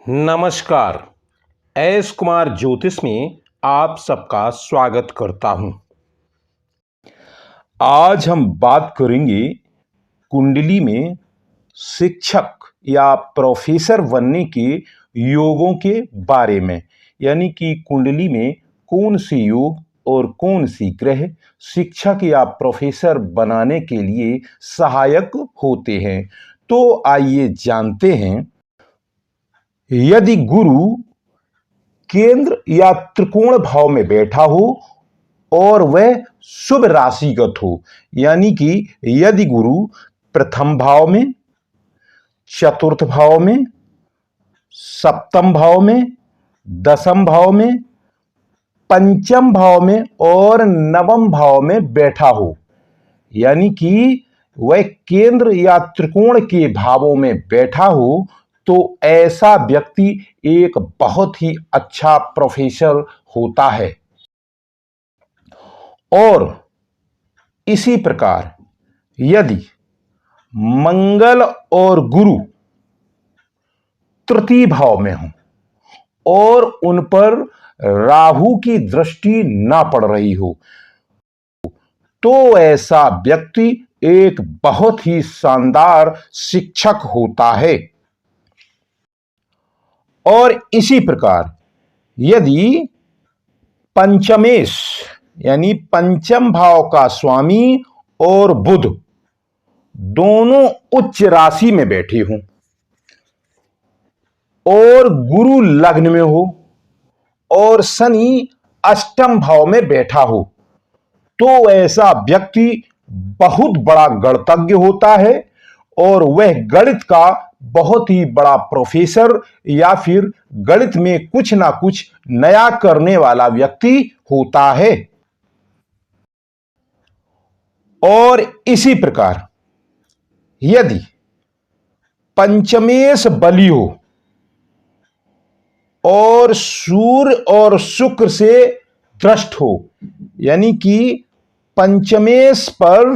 नमस्कार। एस कुमार ज्योतिष में आप सबका स्वागत करता हूं। आज हम बात करेंगे कुंडली में शिक्षक या प्रोफेसर बनने के योगों के बारे में, यानी कि कुंडली में कौन से योग और कौन सी ग्रह शिक्षक या प्रोफेसर बनाने के लिए सहायक होते हैं। तो आइए जानते हैं। यदि गुरु केंद्र या त्रिकोण भाव में बैठा हो और वह शुभ राशिगत हो, यानी कि यदि गुरु प्रथम भाव में, चतुर्थ भाव में, सप्तम भाव में, दसम भाव में, पंचम भाव में और नवम भाव में बैठा हो, यानी कि वह केंद्र या त्रिकोण के भावों में बैठा हो, तो ऐसा व्यक्ति एक बहुत ही अच्छा प्रोफेसर होता है। और इसी प्रकार यदि मंगल और गुरु तृतीय भाव में हो और उन पर राहु की दृष्टि ना पड़ रही हो, तो ऐसा व्यक्ति एक बहुत ही शानदार शिक्षक होता है। और इसी प्रकार यदि पंचमेश यानी पंचम भाव का स्वामी और बुध दोनों उच्च राशि में बैठे हों और गुरु लग्न में हो और शनि अष्टम भाव में बैठा हो, तो ऐसा व्यक्ति बहुत बड़ा गणितज्ञ होता है और वह गणित का बहुत ही बड़ा प्रोफेसर या फिर गणित में कुछ ना कुछ नया करने वाला व्यक्ति होता है। और इसी प्रकार यदि पंचमेश बली हो और सूर्य और शुक्र से दृष्ट हो, यानी कि पंचमेश पर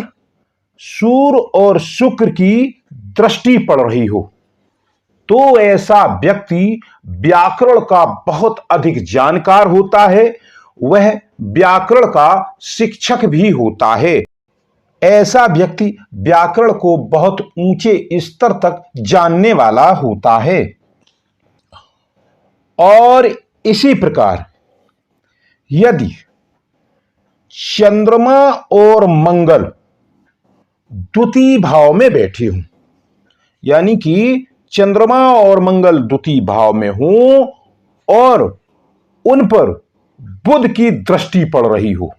सूर्य और शुक्र की दृष्टि पड़ रही हो, तो ऐसा व्यक्ति व्याकरण का बहुत अधिक जानकार होता है। वह व्याकरण का शिक्षक भी होता है। ऐसा व्यक्ति व्याकरण को बहुत ऊंचे स्तर तक जानने वाला होता है। और इसी प्रकार यदि चंद्रमा और मंगल द्वितीय भाव में बैठे हों, यानी कि चंद्रमा और मंगल द्वितीय भाव में हों और उन पर बुध की दृष्टि पड़ रही हो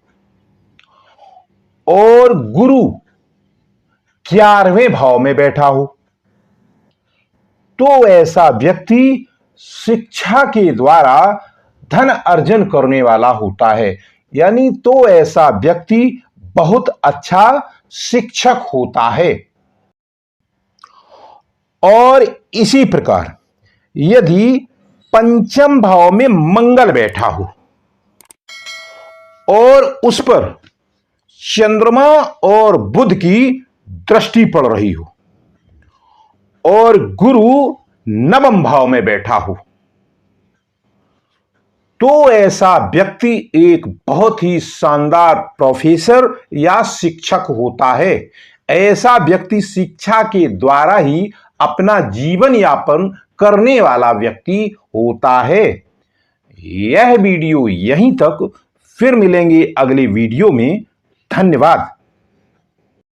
और गुरु 11वें भाव में बैठा हो, तो ऐसा व्यक्ति शिक्षा के द्वारा धन अर्जन करने वाला होता है, यानी तो ऐसा व्यक्ति बहुत अच्छा शिक्षक होता है। और इसी प्रकार यदि पंचम भाव में मंगल बैठा हो और उस पर चंद्रमा और बुध की दृष्टि पड़ रही हो और गुरु नवम भाव में बैठा हो, तो ऐसा व्यक्ति एक बहुत ही शानदार प्रोफेसर या शिक्षक होता है। ऐसा व्यक्ति शिक्षा के द्वारा ही अपना जीवन यापन करने वाला व्यक्ति होता है। यह वीडियो यहीं तक, फिर मिलेंगे अगले वीडियो में। धन्यवाद।